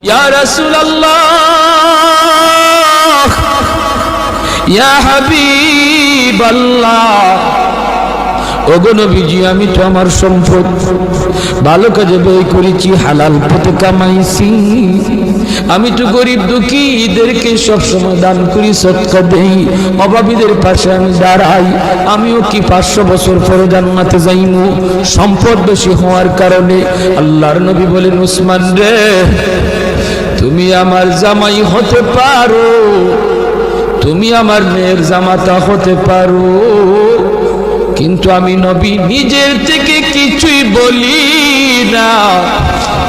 ইয়া রাসূলুল্লাহ, ইয়া হাবিবাল্লাহ, ওগো নবীজি, আমি তো আমার সম্পদ ভালো কাজে ব্যয় করেছি, হালাল পথে কামাইছি। আমি তো গরিব দুঃখীদেরকে সবসময় দান করি, সদকা দেই, অভাবীদের পাশে আমি দাঁড়াই। আমিও কি 500 বছর পরে জান্নাতে যাইমু সম্পদ বেশি হওয়ার কারণে? আল্লাহর নবী বলেন, উসমান রে, তুমি আমার জামাই হতে পারো, তুমি আমার মেয়ের জামাতা হতে পারো, কিন্তু আমি নবী নিজের থেকে কিছুই বলি না।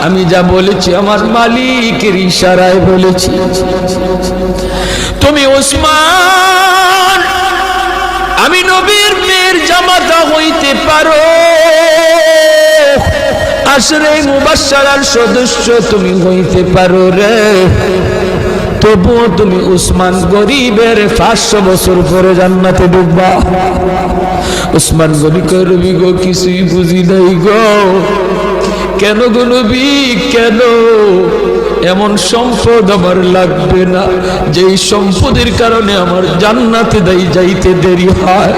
আমি যা বলেছি আমার মালিকের ইশারায় বলেছি। তুমি উসমান, আমি নবীর মেয়ের জামাতা হইতে পারো, আশরে মুবাশশারার সদস্য তুমি হইতে পারো রে, তবুও তুমি উসমান গরিবের 500 বছর পরে জান্নাতে ঢুকবা। উসমান গনি কয়, নবী গো, কিছুই বুঝি নাই গো। কেন গো নবী, কেন? এমন সম্পদ আমার লাগবে না যেই সম্পদের কারণে আমার জান্নাতে যাইতে দেরি হয়।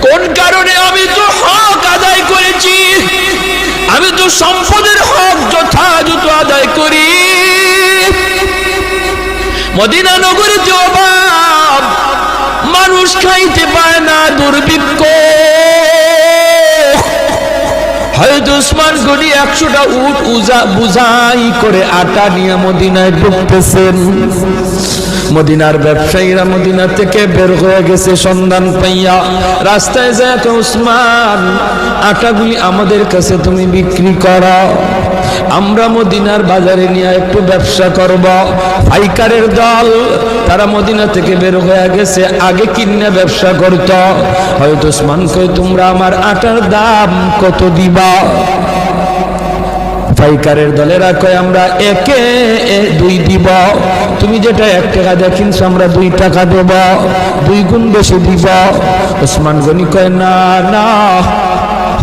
কোন কারণে? আমি তো হক আদায় করেছি, আমি তো সম্পদের হক যথাযথ আদায় করি। মদিনা নগরে যে অভাব, মানুষ খাইতে পায় না, দুর্ভিক্ষ, হয়তো উসমান গনি 100টা উট বুঝাই করে আটা নিয়ে মদিনায় ঢুকতেছেন। মদিনার ব্যবসায়ীরা মদিনা থেকে বের হয়ে গেছে সন্ধান পাইয়া, রাস্তায় যায়, উসমান, আটাগুলি আমাদের কাছে তুমি বিক্রি করো, আমরা মদিনার বাজারে নিয়ে একটু ব্যবসা করব। পাইকারের দল তারা মদিনা থেকে বের হয়ে গেছে, আগে কিনে ব্যবসা করত। হয়তো উসমান কই, তোমরা আমার আটার দাম কত দিবা? পাইকারের দলেরা কয়, আমরা 2 দিব। তুমি যেটা 1 টাকা দিয়ে কিনছো আমরা 2 টাকা দেব, 2 গুণ বেশি দিব। উসমান গনি কয়, না না,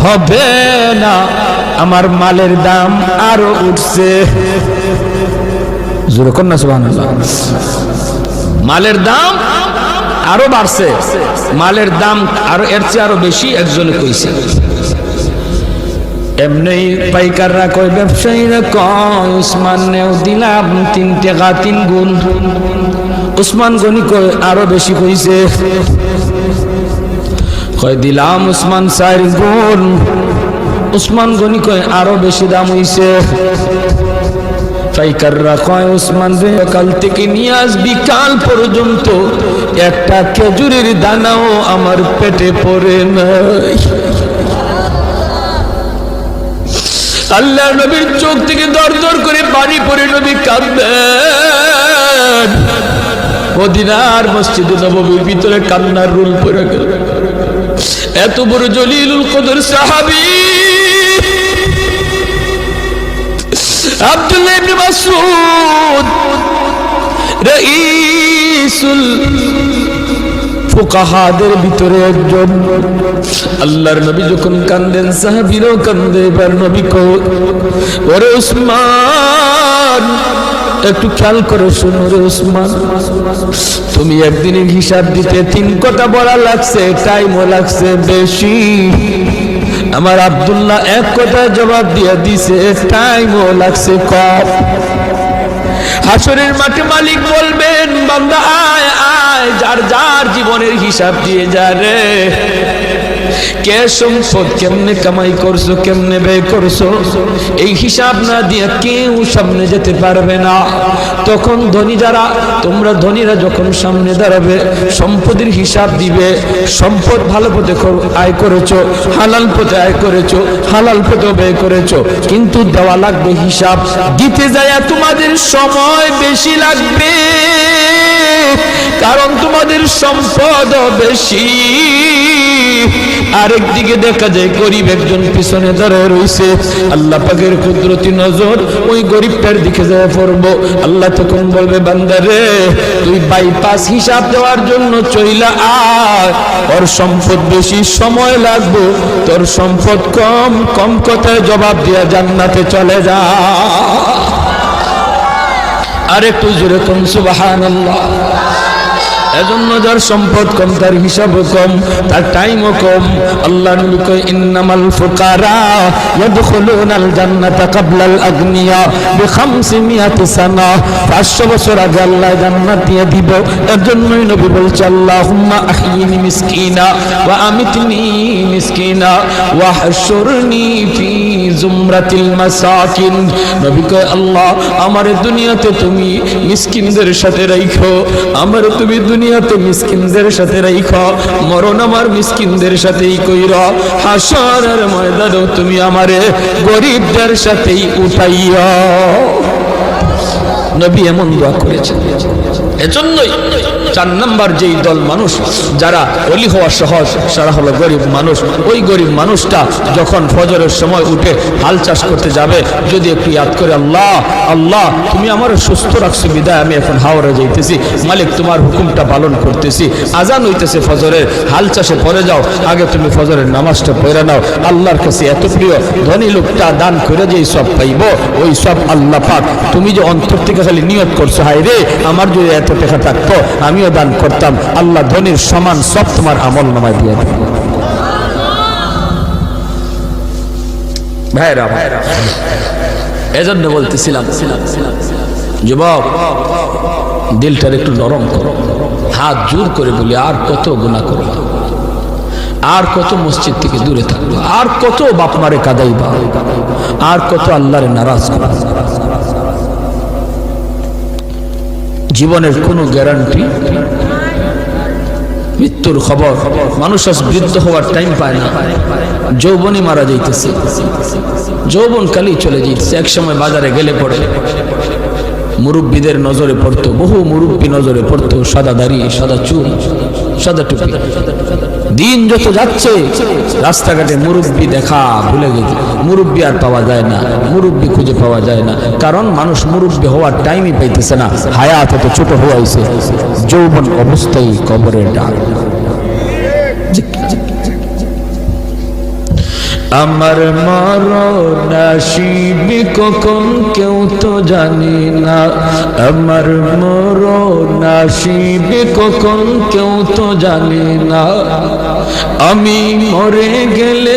হবে না, আমার মালের দাম আরো উঠছে। জোরে কর না সুবহানাল্লাহ। মালের দাম আরো বাড়ছে, মালের দাম আরো এর চেয়ে আরো বেশি একজনে কইছে। এমনি পাইকাররা কয়, ব্যবসায়ীরা কয়, উসমান নেও দিলাম 3 টাকা 3 গুণ। উসমান গনি কয়, আরো বেশি কইছে। কয়, দিলাম উসমান 4 গুণ। উসমান গনি কয়, আরো বেশি দাম হইছে। পাইকাররা কয়, উসমান রে, কাল থেকে নিয়ে আজ বিকাল পর্যন্ত একটা খেজুরের দানাও আমার পেটে পড়ে নাই। আল্লাহ নবীর চোখ থেকে দর দর করে পানি পড়ে নবী কাঁদলেন। মদিনার মসজিদে নববীর ভিতরে কান্নার রুল পড়ে গেল। এত বড় জলিলুল কদর সাহাবী আব্দুল্লাহ ইবনে মাসউদ, রাইসুল ফুকাহাদের ভিতরে একজন। আল্লাহর নবী যখন কান্দেন, সাহাবীরাও কান্দে। এবার নবী কয়, ওরে উসমান, একটু খেয়াল করে শোনো রে উসমান, তুমি একদিনের হিসাব দিতে 3 কথা বলা লাগছে, টাইমও লাগছে বেশি। আমার আব্দুল্লাহ 1 কথা জবাব দিয়ে দিছে, টাইমও লাগছে কম। হাসরের মাঠে মালিক বলবেন, বান্দা আয় আয়, যার যার জীবনের হিসাব দিয়ে যা রে। কে সম্পদ কেমনে কামাই করছো, কেমনে ব্যয় করছো, এই হিসাব না দিয়ে কেউ সামনে যেতে পারবে না। তখন ধনী যারা, তোমরা ধনীরা যখন সামনে দাঁড়াবে, সম্পদের হিসাব দিবে। সম্পদ ভালো পথে আয় করেছো, হালাল পথে আয় করেছো, হালাল পথে ব্যয় করেছো, কিন্তু দেওয়া লাগবে হিসাব। দিতে যায় তোমাদের সময় বেশি লাগবে, কারণ তোমাদের সম্পদ বেশি। আরেকদিকে দেখা যায় গরিব একজন পিছনে দাঁড়ায় রয়েছে। আল্লাহ পাকের কুদরতি নজর ওই গরিবটার দিকে যায় পড়বো। আল্লাহ তখন বলবে, বান্দারে, তুই বাইপাস হিসাব দেওয়ার জন্য চইলা আয়, ওর সম্পদ বেশি, সময় লাগবে, তোর সম্পদ কম, কম কথায় জবাব দিয়া জান্নাতে চলে যা। আর একটু জোরে কোন সুবহানাল্লাহ। এজন্য যার সম্পদ কম, তার হিসাবও কম, তার টাইমও কম। আল্লাহ নবী কয় ইন্নামাল ফুকারা ইয়াদখুলুনাল জান্নাতা ক্বাবলাল আগনিয়া বি500 সানা। 500 বছর আগে আল্লাহ জান্নাত দিয়ে দিব। এর জন্যই নবী বলছে আল্লাহুম্মা আহইনি মিসকিনা ওয়া আমিতনি মিসকিনা ওয়া হাশুরনি ফি জুমরাতিল মাসাকিন। নবী কয় আল্লাহ আমার দুনিয়াতে তুমি মিসকিনদের সাথে রাখো, আমার তুমি দুনিয়াতে মিসকিনদের সাথে রাখো, মরণ আমার মিসকিনদের সাথেই কইরা, হাসরের ময়দানেও তুমি আমারে গরিবদের সাথেই উঠাইয়া। নবী এমন দোয়া করেছেন। এজন্যই 4 নাম্বার যেই দল মানুষ যারা ওলি হওয়া সহজ, সারা হলো গরিব মানুষ। ওই গরিব মানুষটা যখন ফজরের সময় উঠে হাল চাষ করতে যাবে, যদি একটু ইয়াদ করে আল্লাহ আল্লাহ তুমি আমার সুস্থ রাখছো বিদায় আমি এখন হাওড়ে যাইতেছি, মালিক তোমার হুকুমটা পালন করতেছি, আজান হইতেছে ফজরের, হাল চাষে পড়ে যাও, আগে তুমি ফজরের নামাজটা পড়ে নাও। আল্লাহর কাছে এত প্রিয়, ধনী লোকটা দান করে যেই সব পাইব, ওই সব আল্লাহ পাক তুমি যে অন্তর থেকে খালি নিয়ত করছো, হায় রে আমার যদি এত টাকা থাকতো আমিও দান করতাম, আল্লাহ ধনীর সমান সব তোমার আমল নামায় দিয়ে দেবে। ভাইরা এজন্য বলতেছিলাম যুবক দিলটার একটু নরম করো, হাত জোর করে বলি আর কত গুনাহ করো, আর কত মসজিদ থেকে দূরে থাকবো, আর কত বাপ মারে কাঁদাইবা, আর কত আল্লাহরে নারাজ করবা। জীবনের কোনো গ্যারান্টি, মৃত্যুর খবর, মানুষ আজ বৃদ্ধ হওয়ার টাইম পায় না, যৌবনই মারা যাইতেছে, যৌবন কালই চলে যাইতেছে। এক সময় বাজারে গেলে পড়ে মুরব্বীদের নজরে পড়তো, বহু মুরব্বী নজরে পড়তো, সাদা দাড়ি, সাদা চুল, সাদা টুপি। দিন যত যাচ্ছে রাস্তাঘাটে মুরব্বী দেখা ভুলে গেছে, মুরব্বী আর পাওয়া যায় না, মুরব্বী খুঁজে পাওয়া যায় না, কারণ মানুষ মুরব্বী হওয়ার টাইমই পাইতেছে না। হায়াত এত ছোট হয়েছে, যৌবন অবস্থায় কবরের ডাক। আমার মরণ আসিবে কখন কেউ তো জানে না, আমার মরণ আসিবে কখন কেউ তো জানে না, আমি মরে গেলে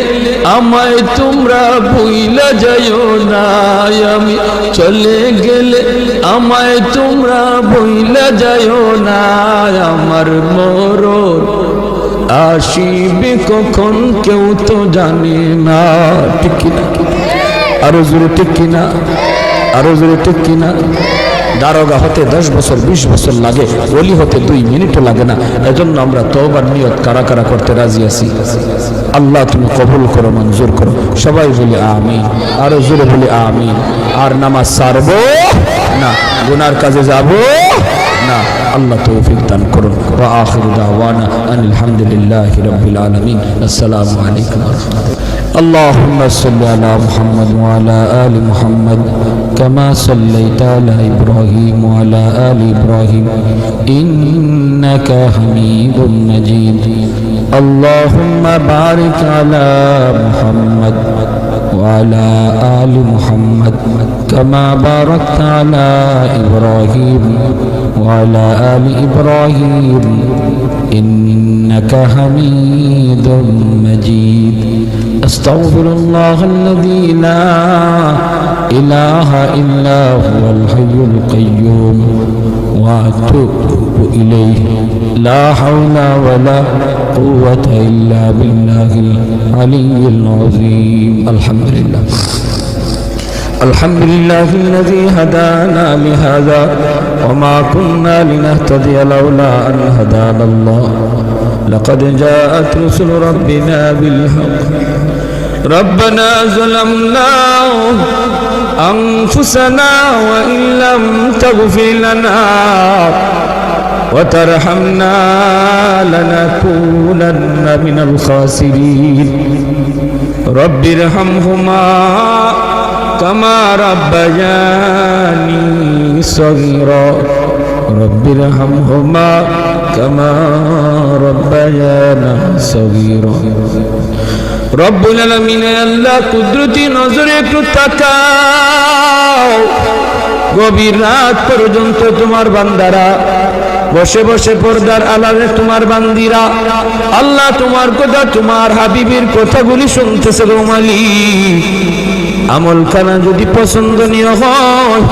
আমায় তোমরা ভুইলা যাইও না, আমি চলে গেলে আমায় তোমরা ভুইলা যাইও না, আমার মরণ আসিবে কখন কেউ তো জানে না। ঠিক কিনা? আরো জোরে ঠিক কিনা? আরো জোরে ঠিক কিনা? দারোগা হতে 10 বছর 20 বছর লাগে, ওলি হতে 2 মিনিটও লাগে না। এজন্য আমরা তওবার নিয়ত কারা কারা করতে রাজি আছি? আল্লাহ তুমি কবুল করো, মঞ্জুর করো। সবাই বলি আমিন, আরো জোরে বলি আমিন। আর নামাজ ছাড়বো না, গুনার কাজে যাব না। আল্লাহ তৌফিক দান করুন। ওয়া আখিরু দাওয়ানা আনিল হামদুলিল্লাহি রাব্বিল আলামিন। আসসালামু আলাইকুম ওয়া রাহমাতুল্লাহ। اللهم صل على محمد وعلى آل محمد كما صليت على إبراهيم وعلى آل إبراهيم إنك حميد مجيد. اللهم بارك على محمد وعلى آل محمد كما باركت على إبراهيم وعلى آل إبراهيم إنك حميد مجيد. أستغفر الله الذي لا إله إلا هو الحي القيوم وأتوب إليه. لا حول ولا قوة إلا بالله العلي العظيم. الحمد لله. الحمد لله الذي هدانا لهذا وما كنا لنهتدي لولا أن هدانا الله. لقد جاءت رسل ربنا بالحق. ربنا ظلمنا أنفسنا وإن لم تغفر لنا وترحمنا لنكونن من الخاسرين. رب ارحمهما كما ربياني صغيرا. رب ارحمهما كما ربيانا صغيرا. রব্বুল আলামিন আল্লাহ কুদরতি নজরে একটু তাকাও, গভীর রাত পর্যন্ত তোমার বান্দারা বসে বসে পর্দার আড়ালে তোমার বান্দিরা আল্লাহ তোমার কথা, তোমার হাবিবের কথাগুলি শুনতেছে গো মালিক। আমলখানা যদি পছন্দনীয় হয়,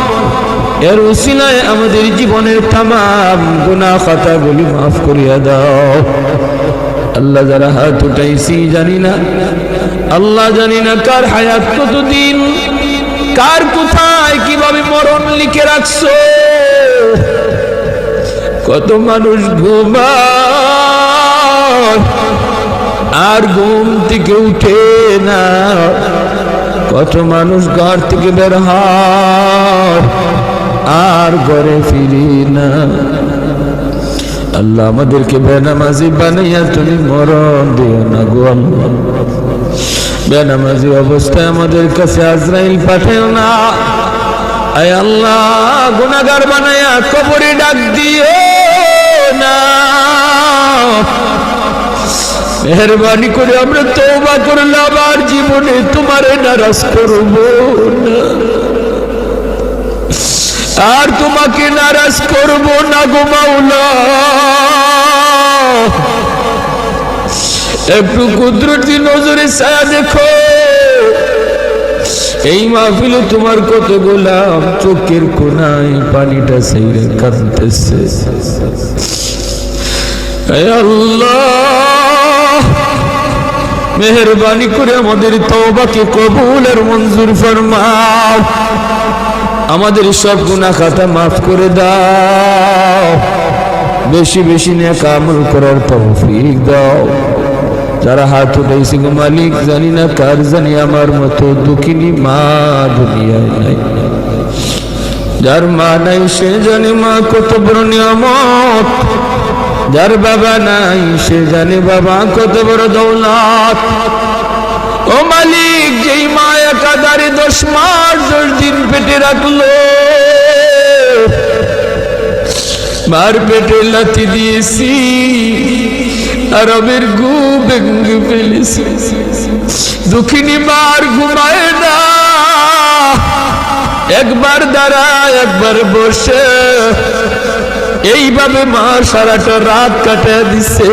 এর উসিলায় আমাদের জীবনের তামাম গুনাহ খাতাগুলি মাফ করিয়া দাও। আল্লাহ যারা হাত উঠাইছি জানি না, আল্লাহ জানি না কার হায়াত কতদিন, কার কোথায় কিভাবে মরণ লিখে রাখছো। কত মানুষ ঘুমায় আর ঘুম থেকে উঠে না, কত মানুষ ঘর থেকে বের হয় আর ঘরে ফিরি না। আল্লাহ আমাদেরকে বেনামাজি বানাইয়া তুমি মরণ দিও না গো আল্লাহ। বেনামাজি অবস্থায় আমাদের কাছে আজরাইল পাঠাও না। আয় আল্লাহ, গুনাহগার বানাইয়া কবরে ডাক দিও না। মেহেরবানি করে আমরা তওবা করলাম, আর জীবনে তোমারে নারাজ করব না, আর তোমাকে নারাজ করব না গো মাওলা। একটু কুদরতি নজরে ছায়া দেখো। এই মাহফিলে তোমার কত গোলাম চোখের কোনায় পানিটা ছেড়ে কাঁদতেছে। হে আল্লাহ, মেহেরবানি করে আমাদের তওবাকে কবুল আর মঞ্জুর ফরমাও। আমাদের সব গুনাহ খাতা মাফ করে দাও। বেশি বেশি নেক আমল করার তৌফিক দাও। যারা হাত উঠাইছে গো মালিক, জানি না কার জানি আমার মতো দুঃখিনী মা দুনিয়ায় নাই। যার মা নাই সে জানে মা কত বড় নিয়ামত। যার বাবা নাই সে জানে বাবা কত বড় দৌলত। ও মালিক, যেই মা একাধারে 10 মাস 10 দিন পেটে রাখলো, মার পেটে লাথি দিয়েছি, আরবের ঘুম ভেঙে ফেলেছি। দুঃখিনী মার ঘুমায় না, একবার দাঁড়ায় একবার বসে, এইভাবে মা সারাটা রাত কাটিয়ে দিছে।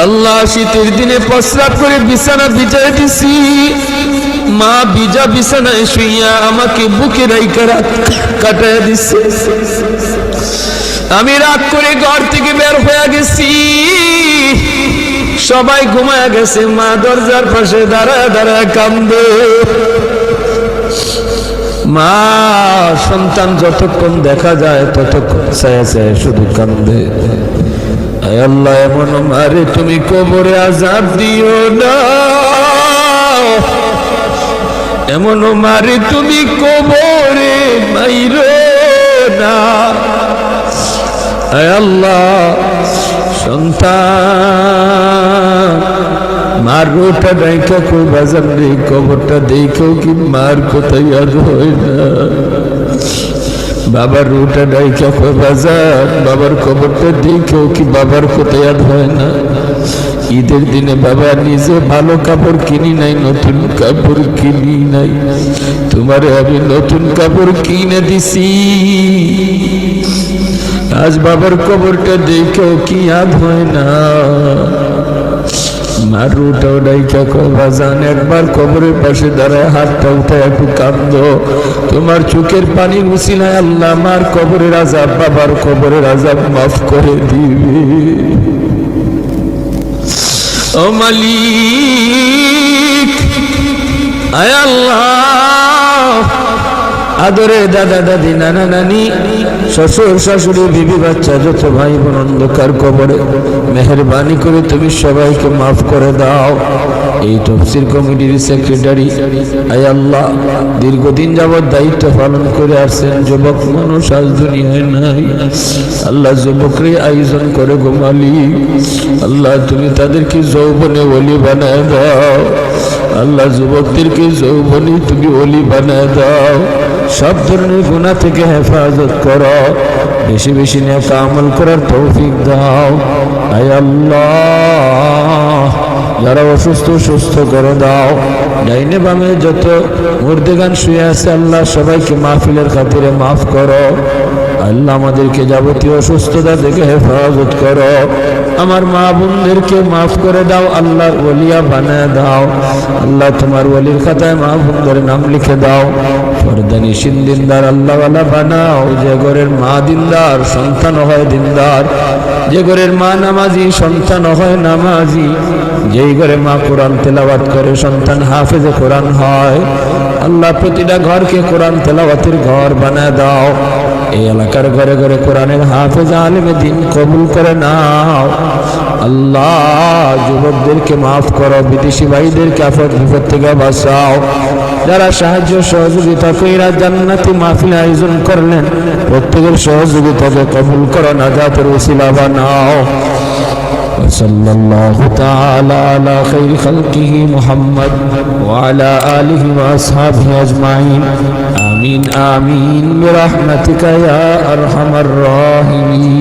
আল্লাহ, শীতের দিনে প্রস্রাব করে বিছানা বিছাই দিছি, মা ভিজা বিছানায় শুইয়া আমাকে বুকে রাইখা রাত কাটায় দিছে। আমি রাত করে ঘর থেকে বের হয়ে গেছি, সবাই ঘুমায় গেছে, মা দরজার পাশে দাঁড়ায় দাঁড়ায় কান্দে। মা সন্তান যতক্ষণ দেখা যায় ততক্ষণ ছায়া ছায়া শুধু কান্দে। আয় আল্লাহ, এমন মারে তুমি কবরে আযাব দিও না, এমন মারে তুমি কবরে মাইরো না। আয় আল্লাহ, সন্তান মার রোটা ডাইকা কই বাজার রে, কবরটা দেখেও কি মার কোথায় আর হয় না। বাবার রোটা ডাইকা কই বাজার, বাবার কবরটা দেখেও কি বাবার কোথায় আর হয় না। ঈদের দিনে বাবা নিজে ভালো কাপড় কিনি নাই, নতুন কাপড় কিনি নাই, তোমারে আমি নতুন কাপড় কিনে দিছি। আজ বাবার কবরটা দেখেও কি ইয়াদ হয় না। মার রোটা ডাইকা কই বাজান, একবার কবরের পাশে দাঁড়ায় হাতটা উঠে একটু কাঁদো। তোমার চোখের পানি উসিলায় আল্লাহ মার কবরের আযাব, বাবার কবরের আযাব মাফ করে দিবে। ও মালিক, আয় আল্লাহ, আদরে দাদা দাদি নানা নানি শ্বশুর শাশুড়ি বিবি বাচ্চা যত ভাই বোন অন্ধকার কবরে, মেহেরবানি করে তুমি সবাইকে মাফ করে দাও। এই তফসির কমিটির সেক্রেটারি, আয় আল্লাহ, দীর্ঘদিন যাবৎ দায়িত্ব পালন করে আসছেন, যুবক মানুষ আজ দুনিয়ায় নাই। আল্লাহ, যুবকরে আয়োজন করে গো মালিক, আল্লাহ তুমি তাদেরকে যৌবনে ওলি বানায় দাও। আল্লাহ, যুবকদেরকে যৌবনে তুমি ওলি বানায় দাও। সব ধরনের গুনাহ থেকে হেফাজত করো, বেশি বেশি নেক আমল করার তৌফিক দাও। আয় আল্লাহ, যারা অসুস্থ সুস্থ করে দাও, ডাইনে বামে যত মুর্দেগান শুয়ে আছে আল্লাহ সবাইকে মাহফিলের খাতিরে মাফ করো। আল্লাহ আমাদেরকে যাবতীয় অসুস্থতা থেকে হেফাজত করো। আমার মা বোনদেরকে মাফ করে দাও, আল্লাহর ওলিয়া বানায় দাও। আল্লাহ তোমার ওলির খাতায় মা বোনদের নাম লিখে দাও। ফরদানি দিনদার আল্লাহওয়ালা বানাও। যে ঘরের মা দিনদার সন্তান হয় দিনদার, যে ঘরের মা নামাজি সন্তান হয় নামাজি, যেই ঘরে মা কোরআন তেলাওয়াত করে সন্তান হাফেজে কোরআন হয়। আল্লাহ প্রতিটা ঘরকে কোরআন তেলাওয়াতের ঘর বানায় দাও। এই এলাকার ঘরে ঘরে কোরআনের হাফেজ আলেমে দিন কবুল করে নাও। আল্লাহ যুবকদেরকে মাফ করো, বিদেশি ভাইদেরকে আফত বিপদ থেকে বাঁচাও। যারা সাহায্য সহযোগিতা কইরা জান্নাতি মাহফিল আয়োজন করলেন প্রত্যেকের সহযোগিতাকে কবুল করো, নাজাতের ওসিলা বানাও। وصلى الله تعالى على خير خلقه محمد وعلى آله وأصحابه أجمعين آمين آمين برحمتك يا أرحم الراحمين.